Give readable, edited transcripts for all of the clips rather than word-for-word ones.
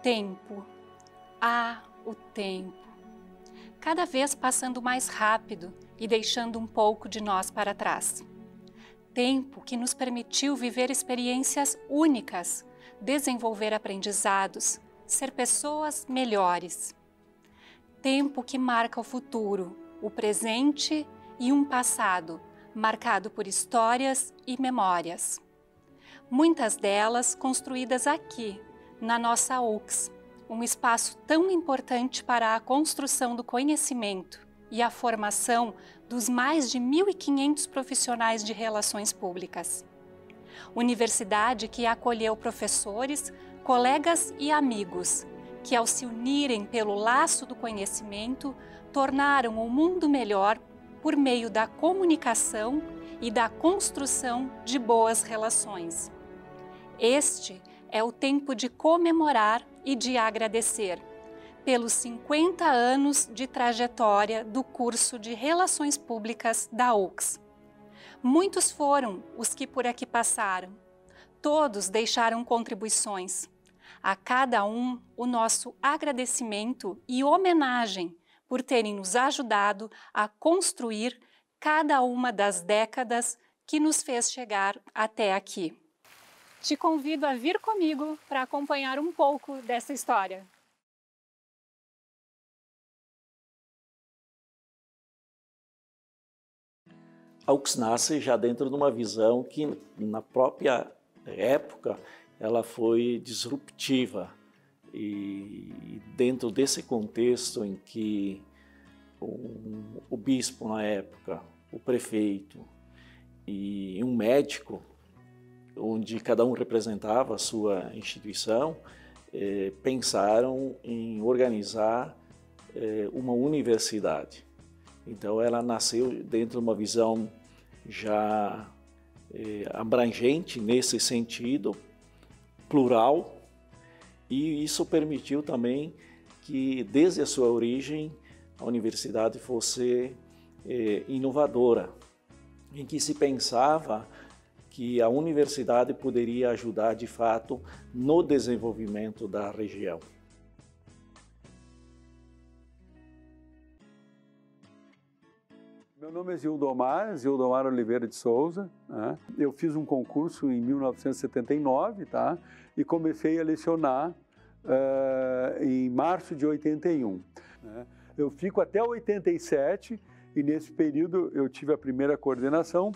tempo. O tempo. Cada vez passando mais rápido e deixando um pouco de nós para trás. Tempo que nos permitiu viver experiências únicas, desenvolver aprendizados, ser pessoas melhores. Tempo que marca o futuro, o presente e um passado, marcado por histórias e memórias. Muitas delas construídas aqui, na nossa UX, um espaço tão importante para a construção do conhecimento e a formação dos mais de 1.500 profissionais de relações públicas. Universidade que acolheu professores, colegas e amigos, que ao se unirem pelo laço do conhecimento, tornaram o mundo melhor por meio da comunicação e da construção de boas relações. Este é o tempo de comemorar e de agradecer pelos 50 anos de trajetória do curso de Relações Públicas da UX. Muitos foram os que por aqui passaram. Todos deixaram contribuições. A cada um, o nosso agradecimento e homenagem por terem nos ajudado a construir cada uma das décadas que nos fez chegar até aqui. Te convido a vir comigo para acompanhar um pouco dessa história. A UX nasce já dentro de uma visão que, na própria época, ela foi disruptiva. E dentro desse contexto em que o bispo, na época, o prefeito e um médico, onde cada um representava a sua instituição, pensaram em organizar uma universidade. Então ela nasceu dentro de uma visão já abrangente nesse sentido, plural, e isso permitiu também que desde a sua origem a universidade fosse inovadora, em que se pensava que a universidade poderia ajudar de fato no desenvolvimento da região. Meu nome é Zildomar Oliveira de Souza, né? Eu fiz um concurso em 1979, tá? E comecei a lecionar em março de 81. Né? Eu fico até 87 e nesse período eu tive a primeira coordenação.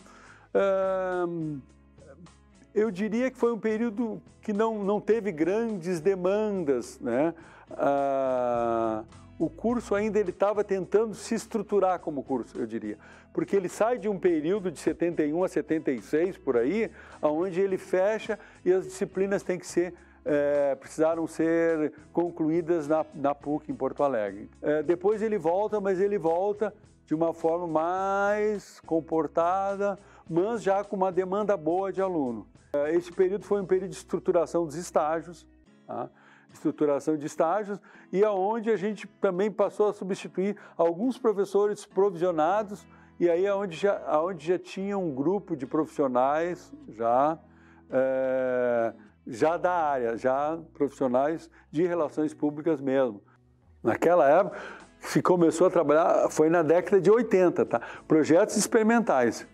Eu diria que foi um período que não teve grandes demandas, né? O curso ainda estava tentando se estruturar como curso, eu diria, porque ele sai de um período de 71 a 76, por aí, onde ele fecha e as disciplinas têm que ser, precisaram ser concluídas na PUC em Porto Alegre. Depois ele volta, mas ele volta de uma forma mais comportada, mas já com uma demanda boa de aluno. Esse período foi um período de estruturação dos estágios, tá? Estruturação de estágios, e aonde a gente também passou a substituir alguns professores provisionados, e aí aonde já tinha um grupo de profissionais já da área, já profissionais de relações públicas mesmo. Naquela época, se começou a trabalhar, foi na década de 80, tá? Projetos experimentais.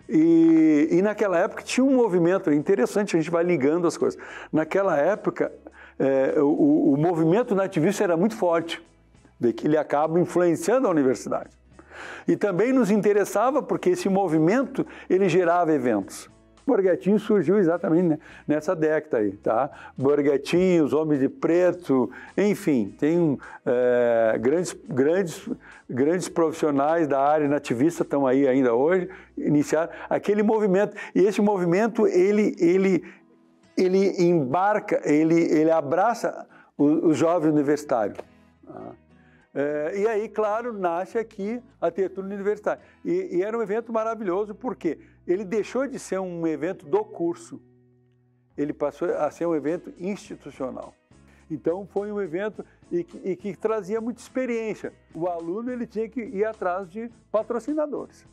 E naquela época tinha um movimento interessante, a gente vai ligando as coisas. Naquela época, o movimento nativista era muito forte, de que ele acaba influenciando a universidade. E também nos interessava porque esse movimento, ele gerava eventos. O Borghettini surgiu exatamente nessa década aí, tá? Borghettini, os Homens de Preto, enfim, tem grandes profissionais da área nativista estão aí ainda hoje, iniciaram aquele movimento. E esse movimento, ele embarca, ele abraça os jovens universitários. E aí, claro, nasce aqui a Tertúlia Universitária. E era um evento maravilhoso, porque ele deixou de ser um evento do curso, ele passou a ser um evento institucional. Então, foi um evento que trazia muita experiência. O aluno ele tinha que ir atrás de patrocinadores,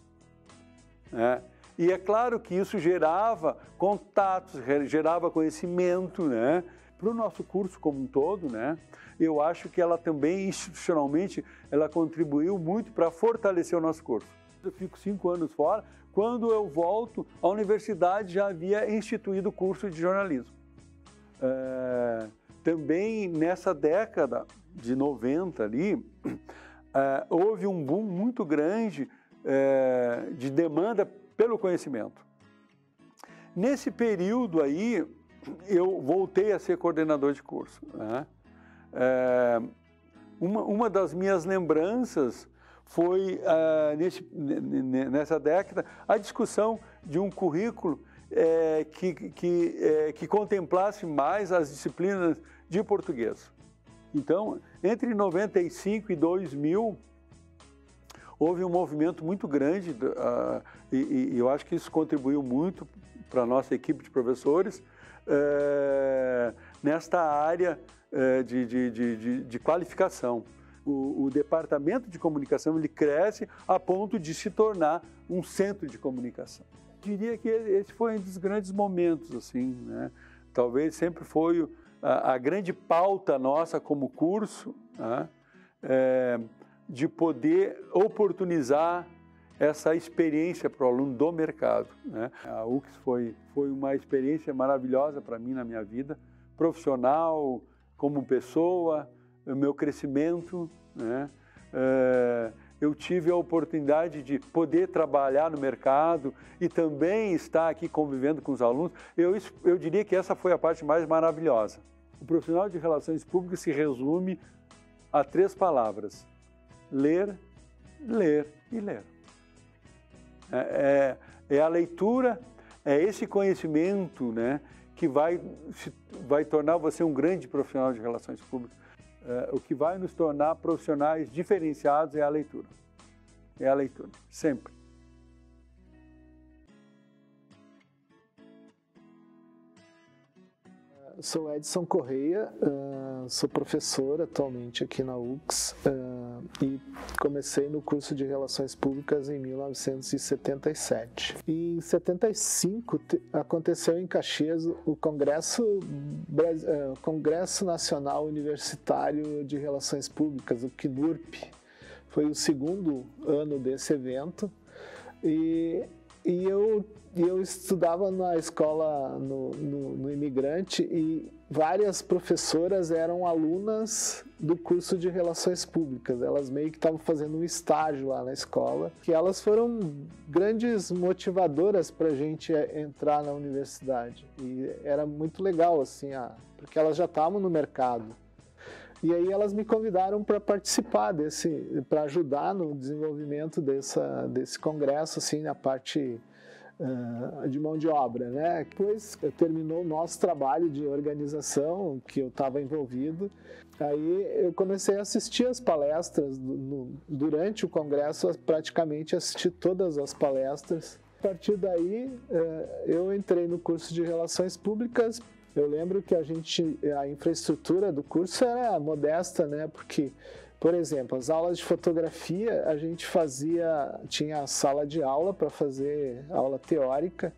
né? E é claro que isso gerava contatos, gerava conhecimento, né? Para o nosso curso como um todo, né, eu acho que ela também, institucionalmente, ela contribuiu muito para fortalecer o nosso curso. Eu fico 5 anos fora, quando eu volto, a universidade já havia instituído o curso de jornalismo. Também nessa década de 90 ali, houve um boom muito grande de demanda pelo conhecimento. Nesse período aí, eu voltei a ser coordenador de curso, né? Uma das minhas lembranças foi, nessa década, a discussão de um currículo que contemplasse mais as disciplinas de português. Então, entre 95 e 2000, houve um movimento muito grande, e eu acho que isso contribuiu muito para a nossa equipe de professores, nesta área de qualificação. O departamento de comunicação ele cresce a ponto de se tornar um centro de comunicação. Diria que esse foi um dos grandes momentos, assim, né? Talvez sempre foi a grande pauta nossa como curso, né? De poder oportunizar essa experiência para o aluno do mercado, né? A UX foi uma experiência maravilhosa para mim na minha vida, profissional, como pessoa, o meu crescimento, né? Eu tive a oportunidade de poder trabalhar no mercado e também estar aqui convivendo com os alunos. Eu diria que essa foi a parte mais maravilhosa. O profissional de relações públicas se resume a 3 palavras: ler, ler e ler. É a leitura, é esse conhecimento, né, que vai tornar você um grande profissional de relações públicas. O que vai nos tornar profissionais diferenciados é a leitura. É a leitura, sempre. Sou Edson Correia, sou professor atualmente aqui na UX e comecei no curso de Relações Públicas em 1977. Em 75 aconteceu em Caxias o Congresso Nacional Universitário de Relações Públicas, o CNURP. Foi o 2º ano desse evento e eu estudava na escola no Imigrante e várias professoras eram alunas do curso de Relações Públicas. Elas meio que estavam fazendo um estágio lá na escola, que elas foram grandes motivadoras para a gente entrar na universidade. E era muito legal, assim, porque elas já estavam no mercado. E aí elas me convidaram para participar para ajudar no desenvolvimento desse congresso, assim, na parte de mão de obra, né? Depois terminou o nosso trabalho de organização, que eu estava envolvido, aí eu comecei a assistir as palestras, durante o congresso, praticamente assisti todas as palestras. A partir daí, eu entrei no curso de Relações Públicas. Eu lembro que a infraestrutura do curso era modesta, né? Porque, por exemplo, as aulas de fotografia, a gente tinha a sala de aula para fazer aula teórica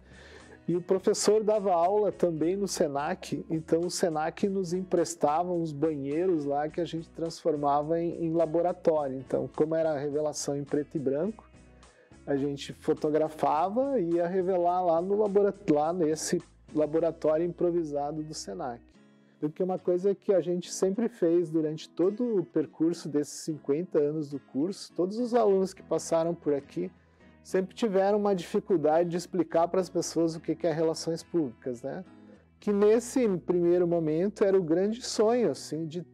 e o professor dava aula também no Senac, então o Senac nos emprestava uns banheiros lá que a gente transformava em laboratório. Então, como era a revelação em preto e branco, a gente fotografava e ia revelar lá nesse laboratório improvisado do Senac. Porque uma coisa que a gente sempre fez durante todo o percurso desses 50 anos do curso, todos os alunos que passaram por aqui sempre tiveram uma dificuldade de explicar para as pessoas o que é relações públicas, né? Que nesse primeiro momento era o grande sonho, assim, de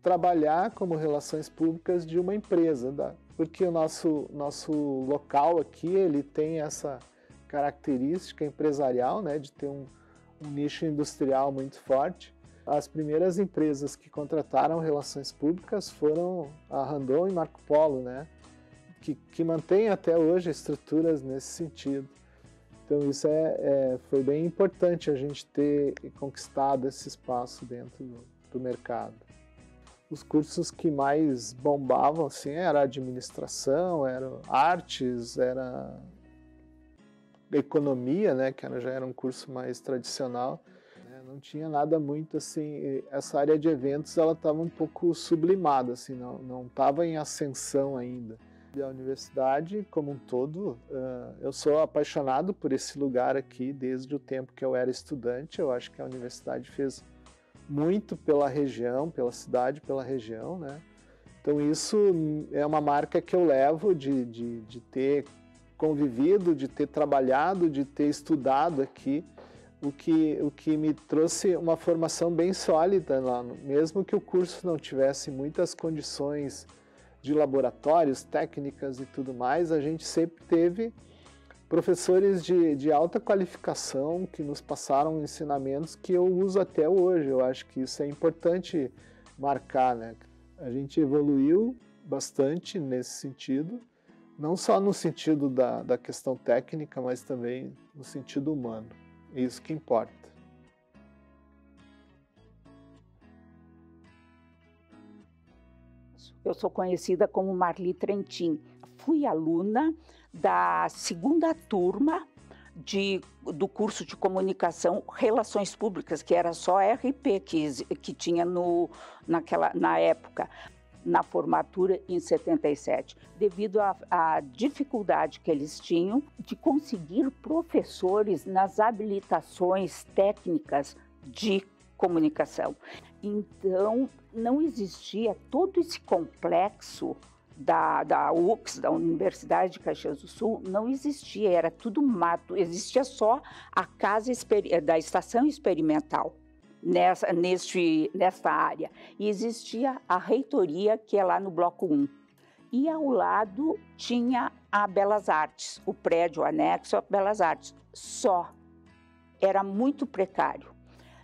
trabalhar como relações públicas de uma empresa, porque o nosso local aqui, ele tem essa característica empresarial, né, de ter um nicho industrial muito forte. As primeiras empresas que contrataram relações públicas foram a Randon e Marco Polo, né, que mantém até hoje estruturas nesse sentido. Então isso foi bem importante a gente ter conquistado esse espaço dentro do mercado. Os cursos que mais bombavam assim, era administração, eram artes, era economia, né, que já era um curso mais tradicional. né? Não tinha nada muito assim, essa área de eventos ela estava um pouco sublimada, assim, não estava em ascensão ainda. E a universidade como um todo, eu sou apaixonado por esse lugar aqui desde o tempo que eu era estudante. Eu acho que a universidade fez muito pela região, pela cidade, pela região, né? Então isso é uma marca que eu levo de ter convivido, de ter trabalhado, de ter estudado aqui, o que me trouxe uma formação bem sólida lá, mesmo que o curso não tivesse muitas condições de laboratórios, técnicas e tudo mais, a gente sempre teve professores de alta qualificação que nos passaram ensinamentos que eu uso até hoje. Eu acho que isso é importante marcar, né? A gente evoluiu bastante nesse sentido, não só no sentido da questão técnica, mas também no sentido humano. É isso que importa. Eu sou conhecida como Marli Trentin. Fui aluna da segunda turma do curso de comunicação Relações Públicas, que era só RP que tinha na época, na formatura em 77, devido à dificuldade que eles tinham de conseguir professores nas habilitações técnicas de comunicação. Então, não existia todo esse complexo da UX, da Universidade de Caxias do Sul, não existia, era tudo mato, existia só a casa da estação experimental nesta área, e existia a reitoria, que é lá no bloco 1. E ao lado tinha a Belas Artes, o prédio anexo a Belas Artes, só. Era muito precário.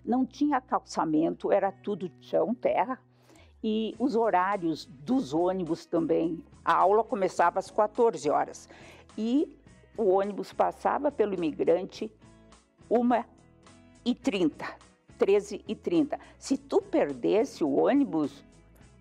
Não tinha calçamento, era tudo chão, terra. E os horários dos ônibus também. A aula começava às 14 horas. E o ônibus passava pelo Imigrante 1h30, 13h30. Se tu perdesse o ônibus,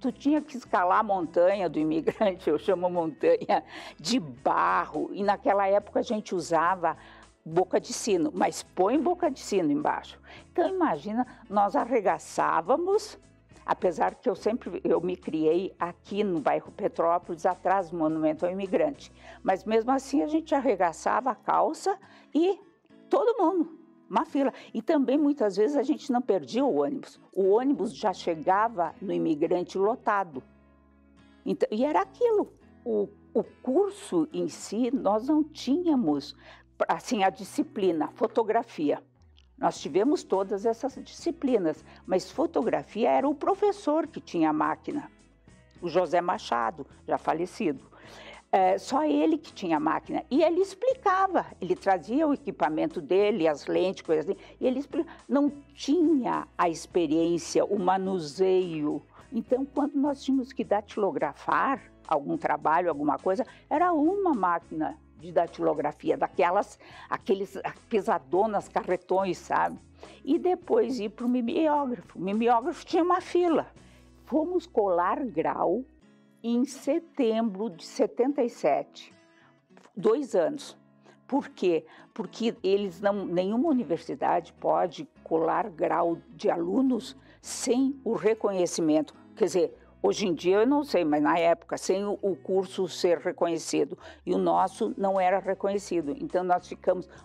tu tinha que escalar a montanha do Imigrante, eu chamo montanha de barro. E naquela época a gente usava boca de sino, mas põe boca de sino embaixo. Então imagina, nós arregaçávamos, apesar que eu me criei aqui no bairro Petrópolis, atrás do Monumento ao Imigrante. Mas mesmo assim a gente arregaçava a calça e todo mundo, uma fila. E também muitas vezes a gente não perdia o ônibus. O ônibus já chegava no Imigrante lotado. Então, e era aquilo. O curso em si, nós não tínhamos assim, a disciplina, fotografia. Nós tivemos todas essas disciplinas, mas fotografia era o professor que tinha a máquina, o José Machado, já falecido. Só ele que tinha a máquina. E ele explicava, ele trazia o equipamento dele, as lentes, coisas assim, e ele explicava. Não tinha a experiência, o manuseio. Então, quando nós tínhamos que datilografar algum trabalho, alguma coisa, era uma máquina de datilografia, aqueles pesadonas, carretões, sabe? E depois ir para o mimeógrafo. O mimeógrafo tinha uma fila. Fomos colar grau em setembro de 77, 2 anos. Por quê? Porque nenhuma universidade pode colar grau de alunos sem o reconhecimento. Quer dizer, hoje em dia eu não sei, mas na época, sem o curso ser reconhecido. E o nosso não era reconhecido. Então nós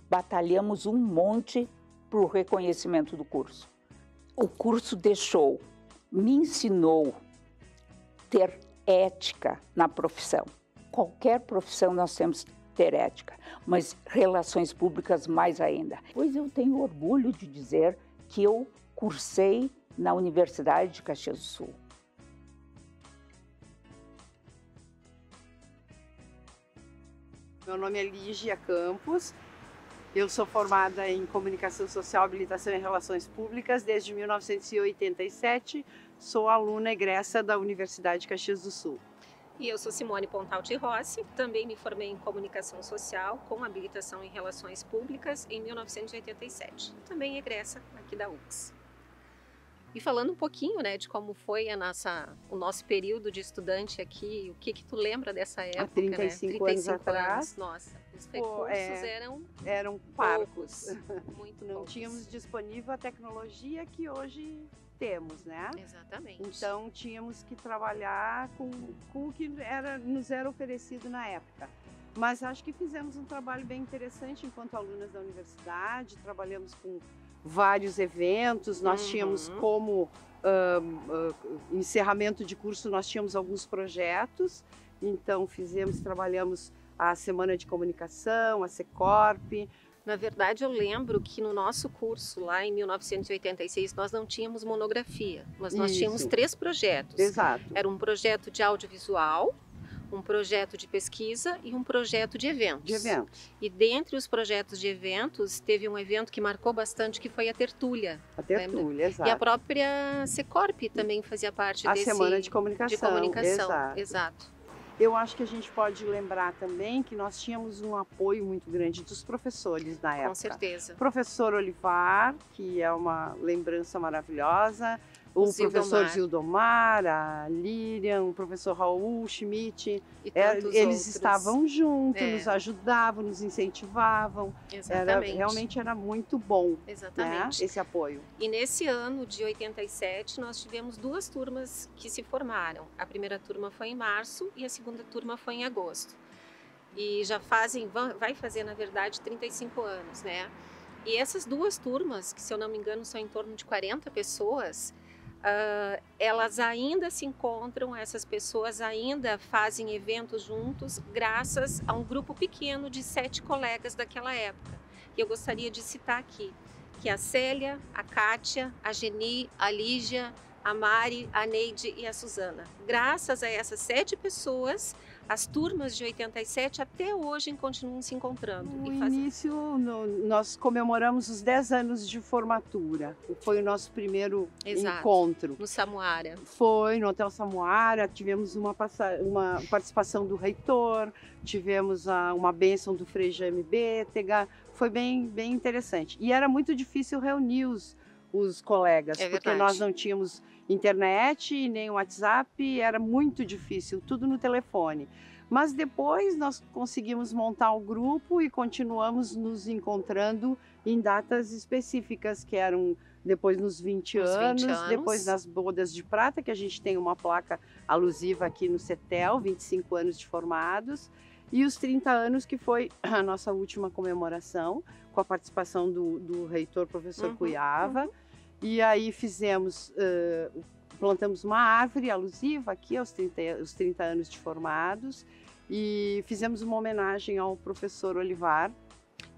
batalhamos um monte para o reconhecimento do curso. O curso me ensinou ter ética na profissão. Qualquer profissão nós temos que ter ética, mas relações públicas mais ainda. Pois eu tenho orgulho de dizer que eu cursei na Universidade de Caxias do Sul. Meu nome é Lígia Campos, eu sou formada em Comunicação Social, Habilitação e Relações Públicas desde 1987, sou aluna egressa da Universidade de Caxias do Sul. E eu sou Simone Pontalti Rossi, também me formei em Comunicação Social com habilitação em Relações Públicas em 1987, também egressa aqui da UX. E falando um pouquinho, né, de como foi o nosso período de estudante aqui, o que tu lembra dessa época, Há 35 né? anos atrás. Nossa, Os recursos eram parcos. Muito Não poucos. tínhamos disponível a tecnologia que hoje temos, né? Exatamente. Então tínhamos que trabalhar com o que nos era oferecido na época. Mas acho que fizemos um trabalho bem interessante enquanto alunas da universidade, trabalhamos com vários eventos, nós tínhamos como encerramento de curso, nós tínhamos alguns projetos, então trabalhamos a Semana de Comunicação, a Secorp. Na verdade, eu lembro que no nosso curso, lá em 1986, nós não tínhamos monografia, mas nós tínhamos 3 projetos. Exato. Era um projeto de audiovisual, um projeto de pesquisa e um projeto de eventos. E dentre os projetos de eventos, teve um evento que marcou bastante, que foi a Tertúlia. A Tertúlia, exato. E a própria Secorp também fazia parte a Semana de Comunicação. Exato. Eu acho que a gente pode lembrar também que nós tínhamos um apoio muito grande dos professores na época. Com certeza. O professor Olivar, que é uma lembrança maravilhosa, o professor Zildomar, a Lilian, o professor Raul Schmidt, eles estavam juntos, nos ajudavam, nos incentivavam. Exatamente. Realmente era muito bom, exatamente, né, esse apoio. E nesse ano de 87 nós tivemos 2 turmas que se formaram. A primeira turma foi em março e a segunda turma foi em agosto. E já vai fazer na verdade 35 anos, né? E essas 2 turmas, que se eu não me engano são em torno de 40 pessoas, elas ainda se encontram, essas pessoas ainda fazem eventos juntos, graças a um grupo pequeno de 7 colegas daquela época. E eu gostaria de citar aqui, que é a Célia, a Kátia, a Geni, a Lígia, a Mari, a Neide e a Suzana. Graças a essas 7 pessoas, as turmas de 87 até hoje continuam se encontrando. No início, nós comemoramos os 10 anos de formatura. Foi o nosso primeiro encontro. No Samuara. Foi, no Hotel Samuara. Tivemos uma participação do reitor, tivemos uma bênção do Frei Jaime Bétega. Foi bem interessante. E era muito difícil reunir os colegas, porque nós não tínhamos internet, nem WhatsApp, era muito difícil, tudo no telefone. Mas depois nós conseguimos montar o grupo e continuamos nos encontrando em datas específicas, que eram depois nos 20 anos, depois nas bodas de prata, que a gente tem uma placa alusiva aqui no CETEL, 25 anos de formados, e os 30 anos, que foi a nossa última comemoração, com a participação do reitor, professor Cuiava. E aí plantamos uma árvore alusiva aqui aos 30 anos de formados e fizemos uma homenagem ao professor Olivar.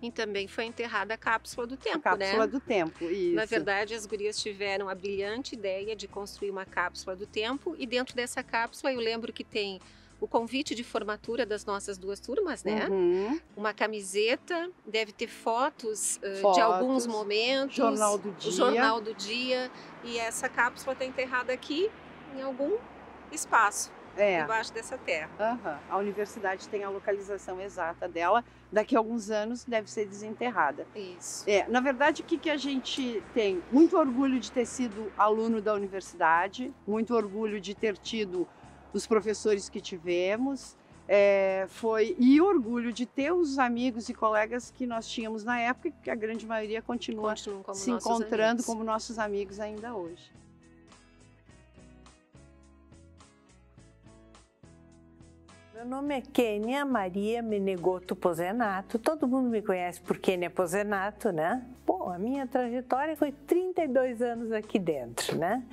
E também foi enterrada a cápsula do tempo, né? A cápsula do tempo, isso. Na verdade, as gurias tiveram a brilhante ideia de construir uma cápsula do tempo, e dentro dessa cápsula eu lembro que tem o convite de formatura das nossas 2 turmas, né? Uma camiseta, deve ter fotos de alguns momentos. Jornal do dia. O jornal do dia. E essa cápsula está enterrada aqui em algum espaço, debaixo dessa terra. A universidade tem a localização exata dela. Daqui a alguns anos deve ser desenterrada. Isso. Na verdade, o que a gente tem? Muito orgulho de ter sido aluno da universidade, muito orgulho de ter tido os professores que tivemos, e orgulho de ter os amigos e colegas que nós tínhamos na época, que a grande maioria continua se encontrando como nossos amigos ainda hoje. Meu nome é Kênia Maria Menegoto Pozenato, todo mundo me conhece por Kênia Pozenato, né? Bom, a minha trajetória foi 32 anos aqui dentro, né?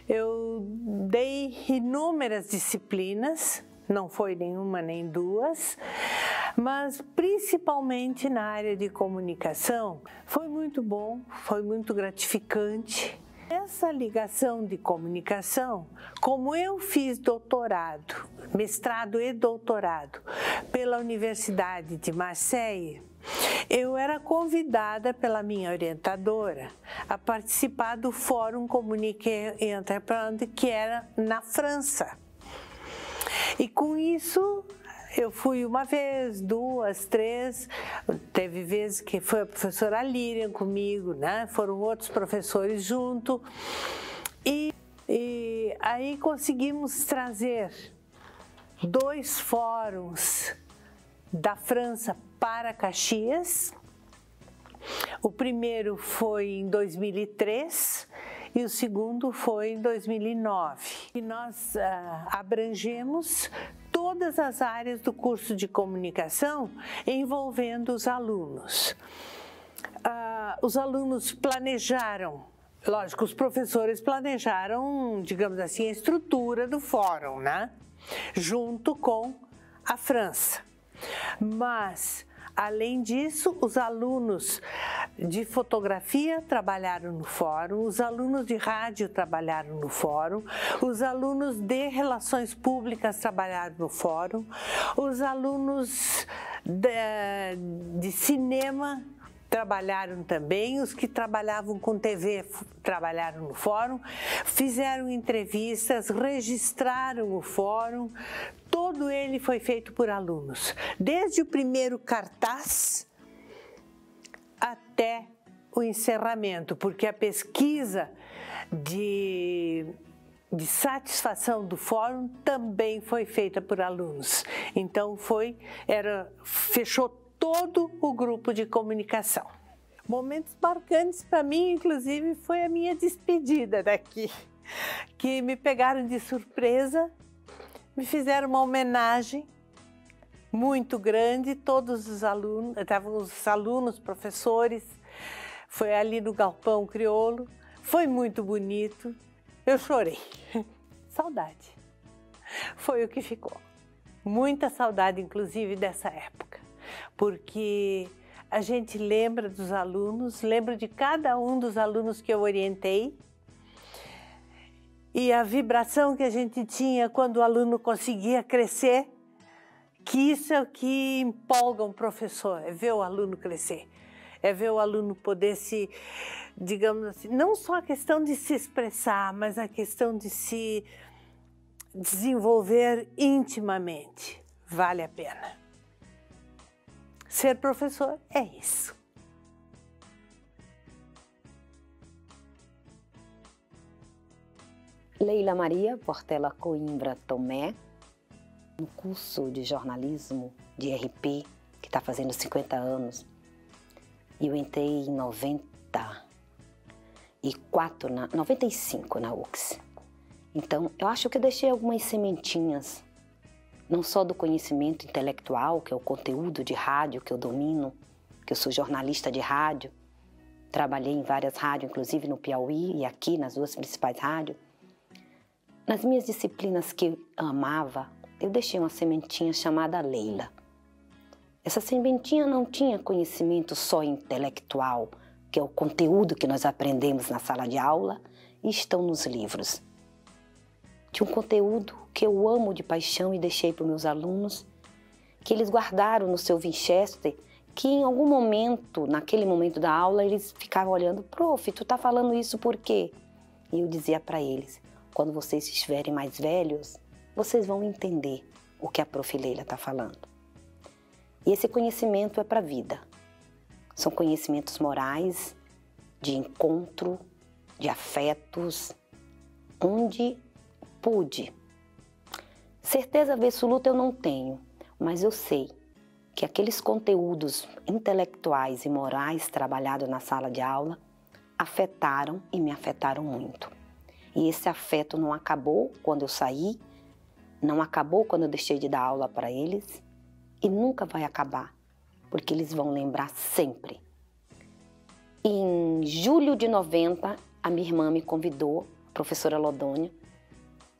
Eu dei inúmeras disciplinas, não foi nenhuma nem 2, mas principalmente na área de comunicação. Foi muito bom, foi muito gratificante. Essa ligação de comunicação, como eu fiz doutorado, mestrado e doutorado pela Universidade de Marseille, eu era convidada pela minha orientadora a participar do Fórum Communiquer et Entreprendre, que era na França. E com isso, eu fui uma vez, 2, 3, teve vezes que foi a professora Lilian comigo, né? Foram outros professores junto. E aí conseguimos trazer 2 fóruns da França para Caxias. O primeiro foi em 2003 e o segundo foi em 2009. E nós abrangemos todas as áreas do curso de comunicação envolvendo os alunos. Os alunos planejaram, lógico, os professores planejaram, digamos assim, a estrutura do fórum, né? Junto com a França. Mas, além disso, os alunos de fotografia trabalharam no fórum, os alunos de rádio trabalharam no fórum, os alunos de relações públicas trabalharam no fórum, os alunos de cinema trabalharam também, os que trabalhavam com TV trabalharam no fórum, fizeram entrevistas, registraram o fórum, todo ele foi feito por alunos, desde o primeiro cartaz até o encerramento, porque a pesquisa de satisfação do fórum também foi feita por alunos. Então fechou todo o grupo de comunicação. Momentos marcantes para mim, inclusive, foi a minha despedida daqui, que me pegaram de surpresa, me fizeram uma homenagem muito grande, todos os alunos, estavam os alunos, professores, foi ali no Galpão Crioulo, foi muito bonito, eu chorei, saudade, foi o que ficou, muita saudade, inclusive, dessa época. Porque a gente lembra dos alunos, lembra de cada um dos alunos que eu orientei e a vibração que a gente tinha quando o aluno conseguia crescer, que isso é o que empolga um professor, é ver o aluno crescer, é ver o aluno poder se, digamos assim, não só a questão de se expressar, mas a questão de se desenvolver intimamente, vale a pena. Ser professor é isso. Leila Maria Portela Coimbra Tomé, no curso de jornalismo de RP, que está fazendo 50 anos, e eu entrei em 95 na UX. Então, eu acho que eu deixei algumas sementinhas, não só do conhecimento intelectual, que é o conteúdo de rádio que eu domino, que eu sou jornalista de rádio, trabalhei em várias rádios, inclusive no Piauí e aqui nas duas principais rádios. Nas minhas disciplinas que eu amava, eu deixei uma sementinha chamada Leila. Essa sementinha não tinha conhecimento só intelectual, que é o conteúdo que nós aprendemos na sala de aula e estão nos livros. Tinha um conteúdo que eu amo de paixão e deixei para os meus alunos, que eles guardaram no seu Winchester, que em algum momento, naquele momento da aula, eles ficavam olhando, prof, tu tá falando isso por quê? E eu dizia para eles, quando vocês estiverem mais velhos, vocês vão entender o que a prof. Leila está falando. E esse conhecimento é para a vida. São conhecimentos morais, de encontro, de afetos, onde pude. Certeza absoluta eu não tenho, mas eu sei que aqueles conteúdos intelectuais e morais trabalhados na sala de aula afetaram e me afetaram muito. E esse afeto não acabou quando eu saí, não acabou quando eu deixei de dar aula para eles e nunca vai acabar, porque eles vão lembrar sempre. Em julho de 90, a minha irmã me convidou, a professora Lodônia,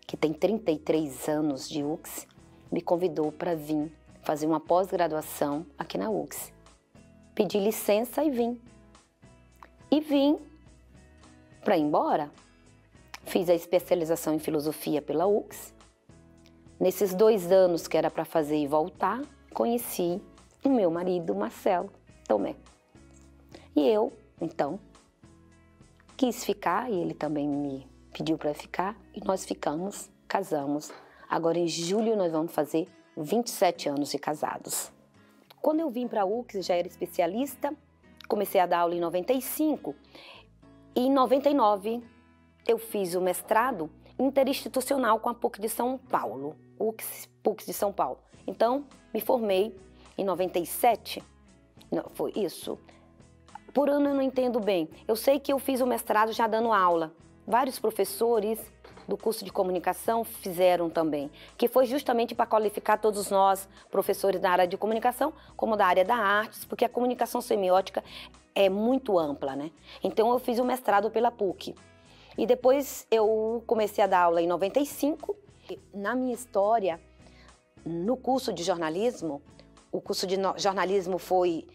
que tem 33 anos de UX, me convidou para vir fazer uma pós-graduação aqui na UX. Pedi licença e vim. E vim para ir embora. Fiz a especialização em filosofia pela UX. Nesses 2 anos que era para fazer e voltar, conheci o meu marido, Marcelo Tomé. E eu, então, quis ficar e ele também me pediu para ficar e nós ficamos, casamos. Agora em julho nós vamos fazer 27 anos de casados. Quando eu vim para a UX, já era especialista, comecei a dar aula em 95 e em 99 eu fiz o mestrado interinstitucional com a PUC de São Paulo, PUC de São Paulo. Então, me formei em 97, não, foi isso. Por ano eu não entendo bem. Eu sei que eu fiz o mestrado já dando aula. Vários professores do curso de comunicação fizeram também, que foi justamente para qualificar todos nós, professores da área de comunicação, como da área da artes, porque a comunicação semiótica é muito ampla, né? Então eu fiz o mestrado pela PUC. E depois eu comecei a dar aula em 95. Na minha história, no curso de jornalismo, o curso de jornalismo foi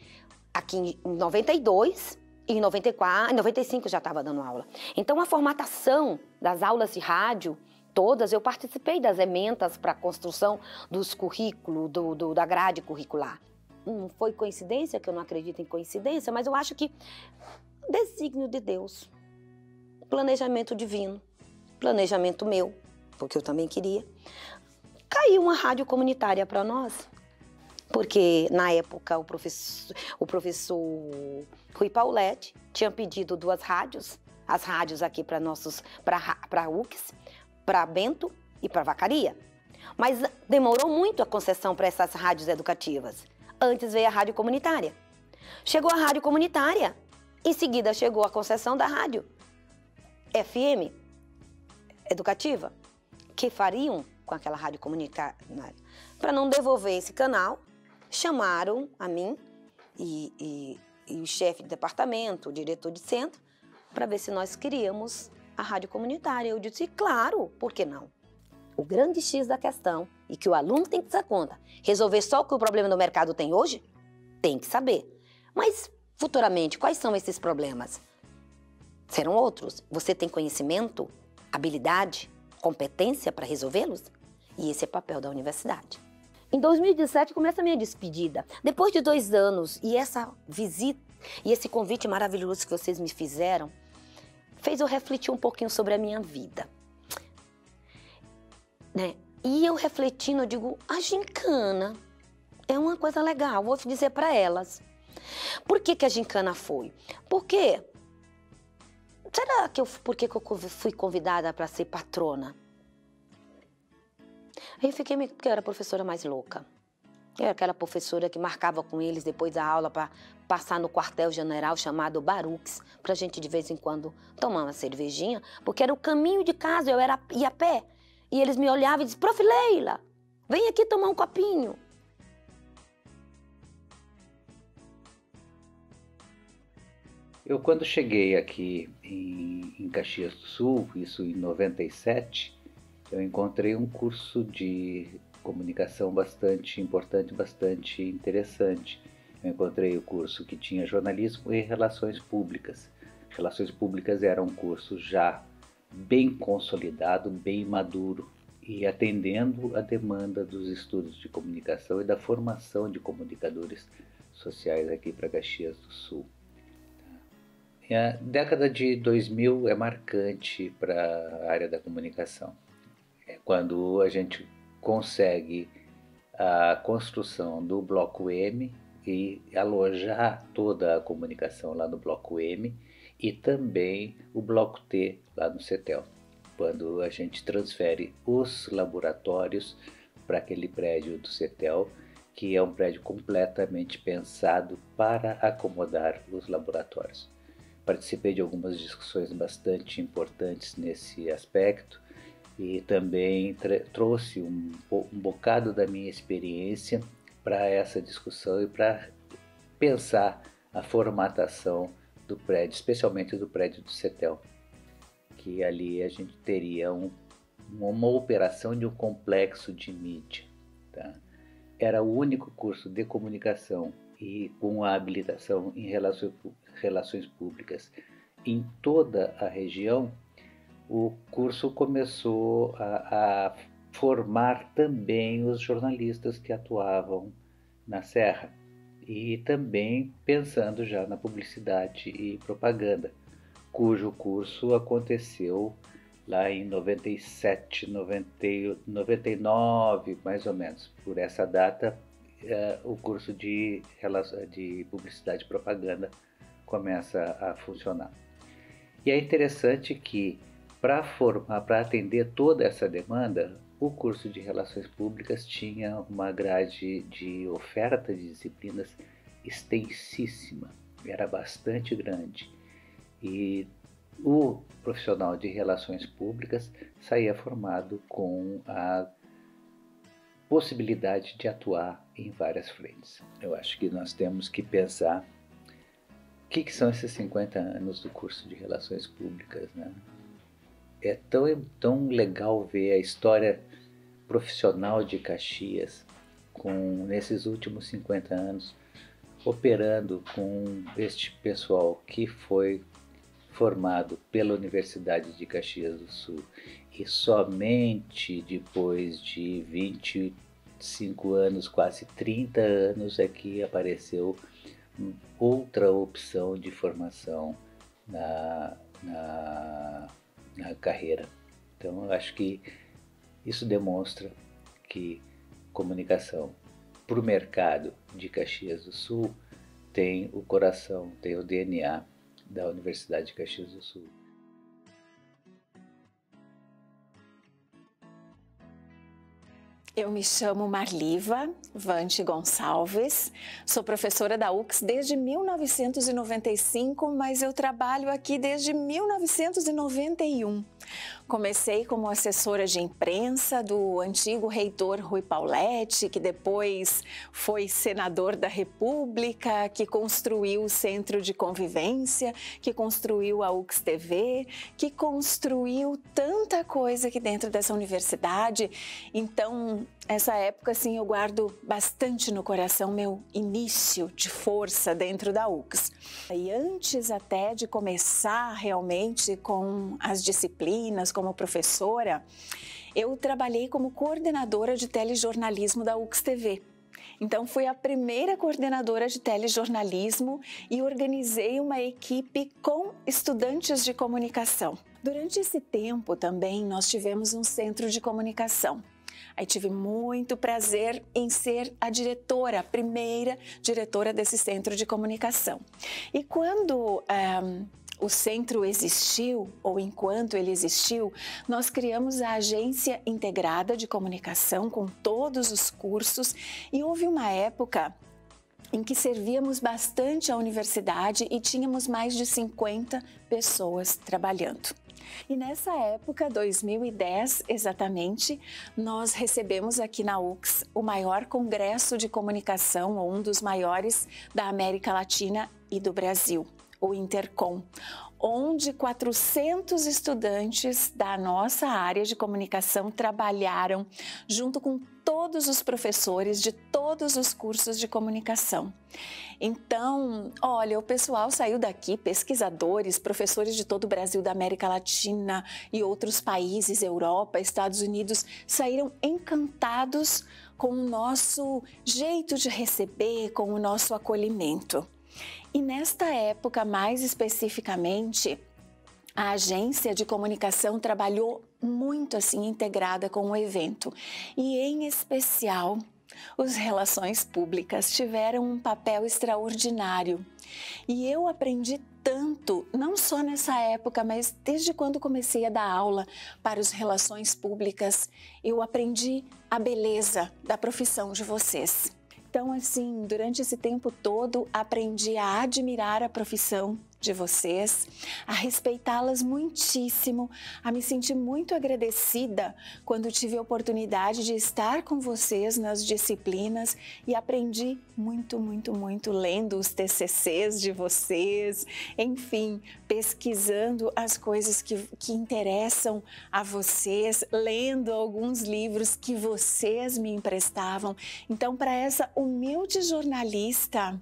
aqui em 92, e em 94, em 95 já estava dando aula. Então a formatação das aulas de rádio, todas, eu participei das ementas para a construção dos currículos, da grade curricular. Não foi coincidência, que eu não acredito em coincidência, mas eu acho que desígnio de Deus, planejamento divino, planejamento meu, porque eu também queria, caiu uma rádio comunitária para nós. Porque, na época, o professor Rui Pauletti tinha pedido 2 rádios, as rádios aqui para a UX, para Bento e para Vacaria. Mas demorou muito a concessão para essas rádios educativas. Antes veio a rádio comunitária. Chegou a rádio comunitária, em seguida chegou a concessão da rádio FM educativa. Que fariam com aquela rádio comunitária? Para não devolver esse canal, chamaram a mim e o chefe de departamento, o diretor de centro, para ver se nós queríamos a rádio comunitária. Eu disse, claro, por que não? O grande X da questão, e que o aluno tem que dar conta, resolver só o que o problema do mercado tem hoje, tem que saber. Mas, futuramente, quais são esses problemas? Serão outros? Você tem conhecimento, habilidade, competência para resolvê-los? E esse é o papel da universidade. Em 2017 começa a minha despedida. Depois de 2 anos e essa visita e esse convite maravilhoso que vocês me fizeram, fez eu refletir um pouquinho sobre a minha vida. Né? E eu refletindo, eu digo, a gincana é uma coisa legal, vou dizer para elas. Por que a gincana foi? Porque, por que eu fui convidada para ser patrona? Aí eu fiquei, porque eu era a professora mais louca. Eu era aquela professora que marcava com eles depois da aula para passar no quartel-general chamado Barux, para a gente de vez em quando tomar uma cervejinha, porque era o caminho de casa, eu ia a pé. E eles me olhavam e diziam, Prof. Leila, vem aqui tomar um copinho. Eu, quando cheguei aqui em Caxias do Sul, isso em 97, eu encontrei um curso de comunicação bastante importante, bastante interessante. Eu encontrei o curso que tinha jornalismo e relações públicas. Relações públicas era um curso já bem consolidado, bem maduro e atendendo a demanda dos estudos de comunicação e da formação de comunicadores sociais aqui para Caxias do Sul. E a década de 2000 é marcante para a área da comunicação. É quando a gente consegue a construção do Bloco M e alojar toda a comunicação lá no Bloco M e também o Bloco T lá no CETEL, quando a gente transfere os laboratórios para aquele prédio do CETEL, que é um prédio completamente pensado para acomodar os laboratórios. Participei de algumas discussões bastante importantes nesse aspecto, e também trouxe um bocado da minha experiência para essa discussão e para pensar a formatação do prédio, especialmente do prédio do CETEL, que ali a gente teria uma operação de um complexo de mídia. Tá? Era o único curso de comunicação e com a habilitação em relações públicas em toda a região. O curso começou a formar também os jornalistas que atuavam na Serra e também pensando já na publicidade e propaganda, cujo curso aconteceu lá em 97, 99, mais ou menos. Por essa data, o curso de publicidade e propaganda começa a funcionar. E é interessante que para atender toda essa demanda, o curso de Relações Públicas tinha uma grade de oferta de disciplinas extensíssima, era bastante grande. E o profissional de Relações Públicas saía formado com a possibilidade de atuar em várias frentes. Eu acho que nós temos que pensar o que são esses 50 anos do curso de Relações Públicas, né? É tão legal ver a história profissional de Caxias nesses últimos 50 anos operando com este pessoal que foi formado pela Universidade de Caxias do Sul, e somente depois de 25 anos, quase 30 anos, é que apareceu outra opção de formação na carreira. Então, eu acho que isso demonstra que comunicação para o mercado de Caxias do Sul tem o coração, tem o DNA da Universidade de Caxias do Sul. Eu me chamo Marliva Vante Gonçalves, sou professora da UX desde 1995, mas eu trabalho aqui desde 1991. Comecei como assessora de imprensa do antigo reitor Rui Pauletti, que depois foi senador da República, que construiu o Centro de Convivência, que construiu a UX TV, que construiu tanta coisa aqui dentro dessa universidade. Então, essa época, assim, eu guardo bastante no coração meu início de força dentro da UX. E antes até de começar realmente com as disciplinas, como professora, eu trabalhei como coordenadora de telejornalismo da UX TV. Então, fui a primeira coordenadora de telejornalismo e organizei uma equipe com estudantes de comunicação. Durante esse tempo também nós tivemos um centro de comunicação. Aí tive muito prazer em ser a diretora, a primeira diretora desse centro de comunicação. E quando o centro existiu, ou enquanto ele existiu, nós criamos a Agência Integrada de Comunicação com todos os cursos e houve uma época em que servíamos bastante a universidade e tínhamos mais de 50 pessoas trabalhando. E nessa época, 2010 exatamente, nós recebemos aqui na UX o maior congresso de comunicação, ou um dos maiores da América Latina e do Brasil, o Intercom, onde 400 estudantes da nossa área de comunicação trabalharam junto com todos os professores de todos os cursos de comunicação. Então, olha, o pessoal saiu daqui, pesquisadores, professores de todo o Brasil, da América Latina e outros países, Europa, Estados Unidos, saíram encantados com o nosso jeito de receber, com o nosso acolhimento. E nesta época, mais especificamente, a agência de comunicação trabalhou muito assim integrada com o evento. E em especial, as relações públicas tiveram um papel extraordinário. E eu aprendi tanto, não só nessa época, mas desde quando comecei a dar aula para as relações públicas, eu aprendi a beleza da profissão de vocês. Então, assim, durante esse tempo todo, aprendi a admirar a profissão de vocês, a respeitá-las muitíssimo, a me sentir muito agradecida quando tive a oportunidade de estar com vocês nas disciplinas e aprendi muito, muito, muito lendo os TCCs de vocês, enfim, pesquisando as coisas que interessam a vocês, lendo alguns livros que vocês me emprestavam. Então, para essa humilde jornalista,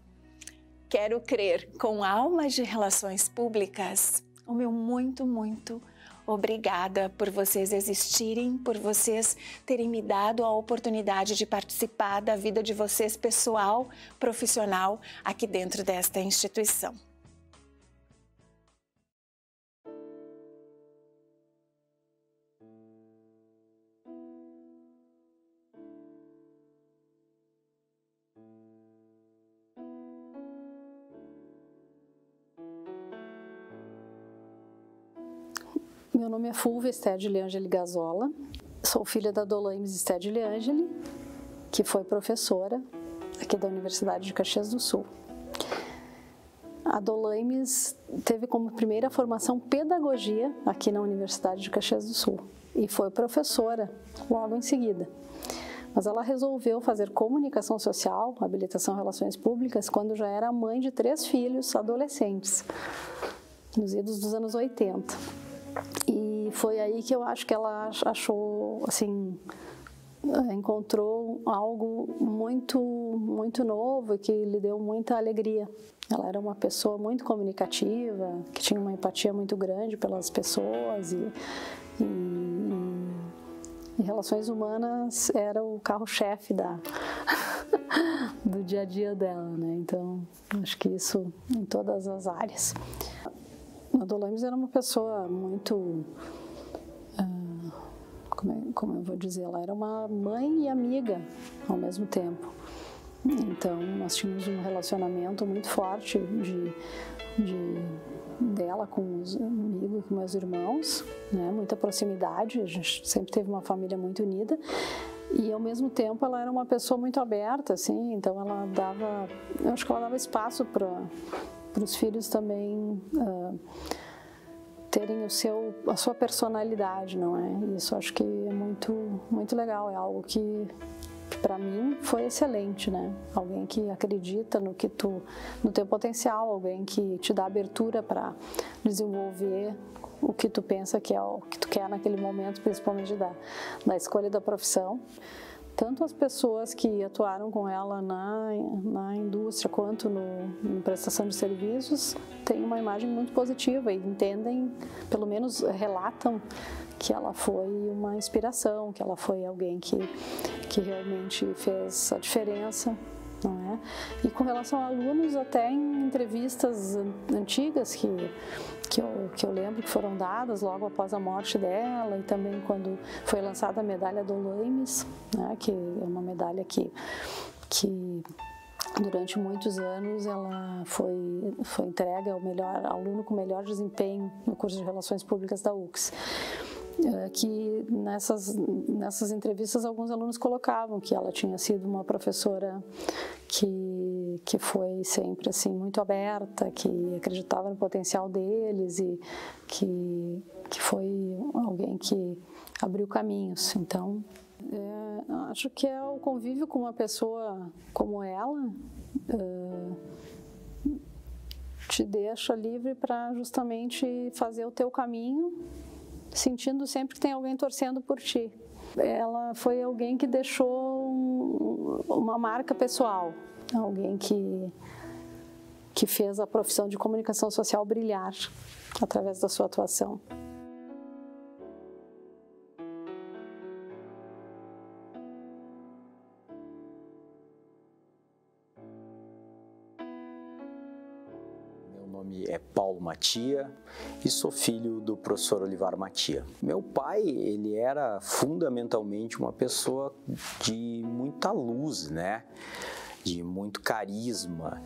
quero crer, com almas de relações públicas, o meu muito, muito obrigada por vocês existirem, por vocês terem me dado a oportunidade de participar da vida de vocês pessoal, profissional, aqui dentro desta instituição. Meu nome é Fulvia Esther de Leangeli Gazola, Sou filha da Dolaimes Stedley Angeli, que foi professora aqui da Universidade de Caxias do Sul. A Dolaimes teve como primeira formação pedagogia aqui na Universidade de Caxias do Sul e foi professora logo em seguida. Mas ela resolveu fazer comunicação social, habilitação em relações públicas, quando já era mãe de 3 filhos adolescentes, nos idos dos anos 80. E foi aí que eu acho que ela achou, assim, encontrou algo muito novo e que lhe deu muita alegria. Ela era uma pessoa muito comunicativa, que tinha uma empatia muito grande pelas pessoas e relações humanas era o carro-chefe do dia a dia dela, né? Então, acho que isso em todas as áreas. A Dolaimes era uma pessoa muito, como eu vou dizer, ela era uma mãe e amiga ao mesmo tempo. Então, nós tínhamos um relacionamento muito forte dela comigo e com meus irmãos, né? Muita proximidade, a gente sempre teve uma família muito unida e ao mesmo tempo ela era uma pessoa muito aberta, assim, então eu acho que ela dava espaço para os filhos também terem a sua personalidade, não é? Isso acho que é muito legal, é algo que para mim foi excelente, né? Alguém que acredita no teu potencial, alguém que te dá abertura para desenvolver o que tu pensa que é o que tu quer naquele momento, principalmente da escolha da profissão. Tanto as pessoas que atuaram com ela na indústria quanto na prestação de serviços têm uma imagem muito positiva e entendem, pelo menos relatam, que ela foi uma inspiração, que ela foi alguém que realmente fez a diferença, não é? E com relação a alunos, até em entrevistas antigas que eu lembro que foram dadas logo após a morte dela e também quando foi lançada a medalha Dolaimes, né, que é uma medalha que durante muitos anos ela foi entregue ao melhor aluno com melhor desempenho no curso de Relações Públicas da UCS. Que nessas entrevistas alguns alunos colocavam que ela tinha sido uma professora que foi sempre assim muito aberta, que acreditava no potencial deles e que foi alguém que abriu caminhos. Então, acho que é o convívio com uma pessoa como ela te deixa livre para justamente fazer o teu caminho, sentindo sempre que tem alguém torcendo por ti. Ela foi alguém que deixou uma marca pessoal, alguém que fez a profissão de comunicação social brilhar através da sua atuação. Meu nome é Paulo Matia e sou filho do professor Olivar Matia. Meu pai, ele era fundamentalmente uma pessoa de muita luz, né? De muito carisma.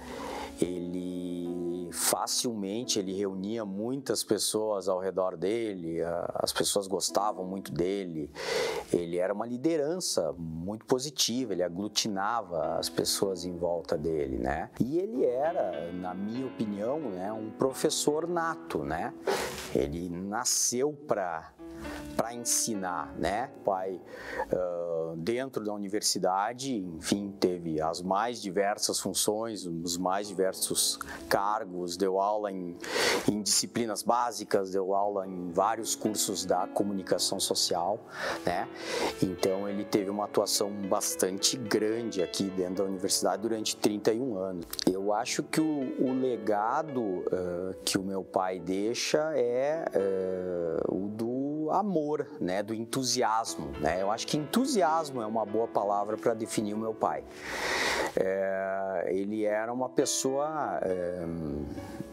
Ele facilmente reunia muitas pessoas ao redor dele, as pessoas gostavam muito dele. Ele era uma liderança muito positiva, ele aglutinava as pessoas em volta dele, né? E ele era, na minha opinião, né, um professor nato, né? Ele nasceu para ensinar, né? O pai, dentro da universidade, enfim, teve as mais diversas funções, os mais diversos cargos, deu aula em disciplinas básicas, deu aula em vários cursos da comunicação social, né? Então, ele teve uma atuação bastante grande aqui dentro da universidade durante 31 anos. Eu acho que o legado que o meu pai deixa é o do amor, né, do entusiasmo, né? Eu acho que entusiasmo é uma boa palavra para definir o meu pai. Ele era uma pessoa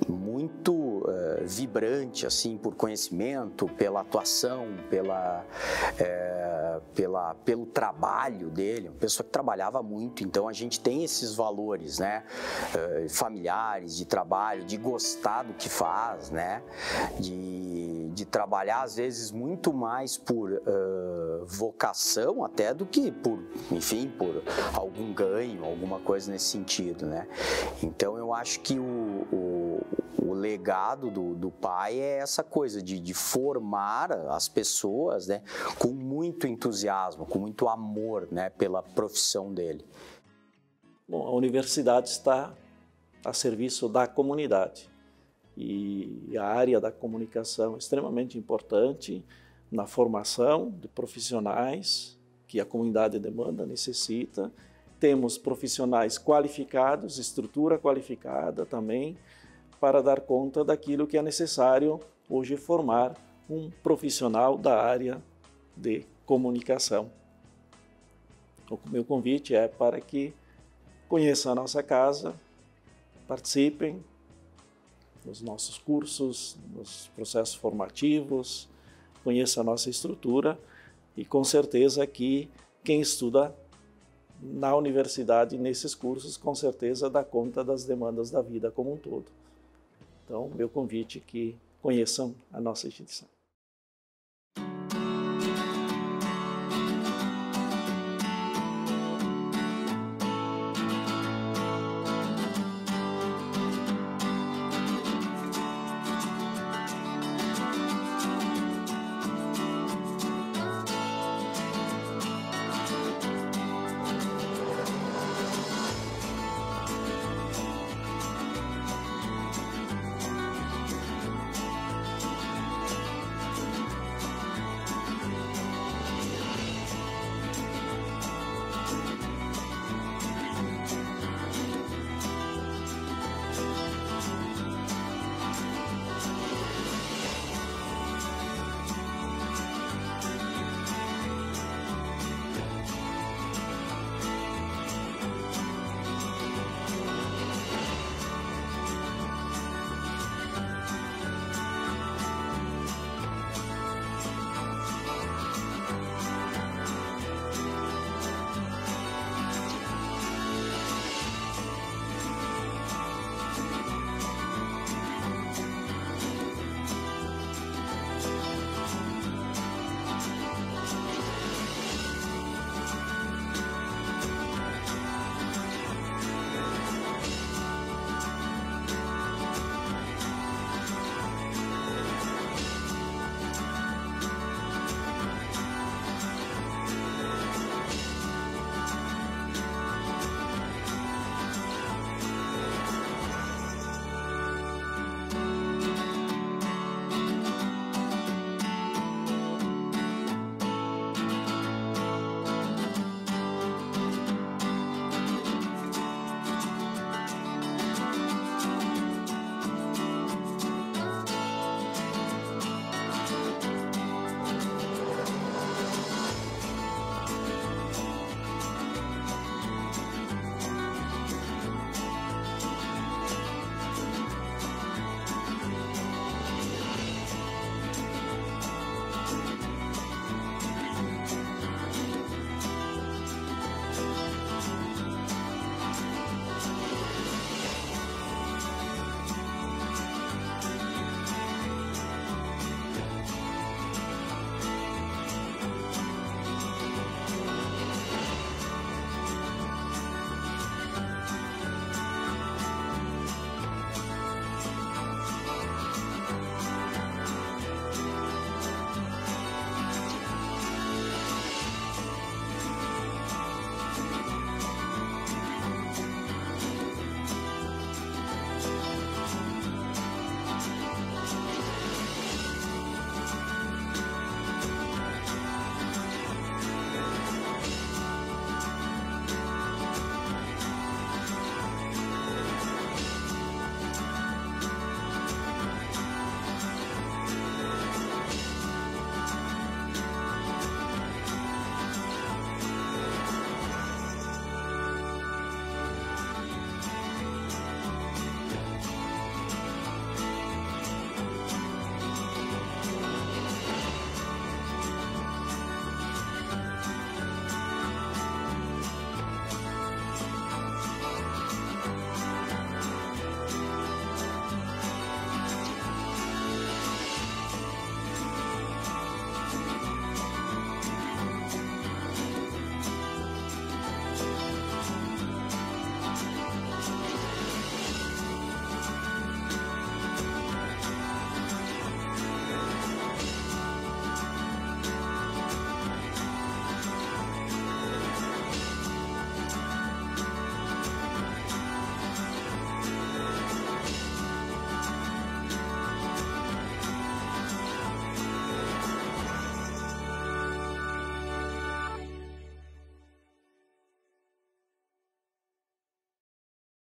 muito vibrante, assim, por conhecimento, pela atuação, pelo trabalho dele, uma pessoa que trabalhava muito. Então a gente tem esses valores, né, familiares, de trabalho, de gostar do que faz, né, de de trabalhar, às vezes, muito mais por vocação até do que por, enfim, por algum ganho, alguma coisa nesse sentido, né? Então, eu acho que o legado do pai é essa coisa de formar as pessoas, né, com muito entusiasmo, com muito amor, né, pela profissão dele. Bom, a universidade está a serviço da comunidade e a área da comunicação é extremamente importante na formação de profissionais que a comunidade demanda, necessita. Temos profissionais qualificados, estrutura qualificada também, para dar conta daquilo que é necessário hoje formar um profissional da área de comunicação. O meu convite é para que conheçam a nossa casa, participem nos nossos cursos, nos processos formativos, conheçam a nossa estrutura e com certeza que quem estuda na universidade nesses cursos com certeza dá conta das demandas da vida como um todo. Então, meu convite é que conheçam a nossa instituição.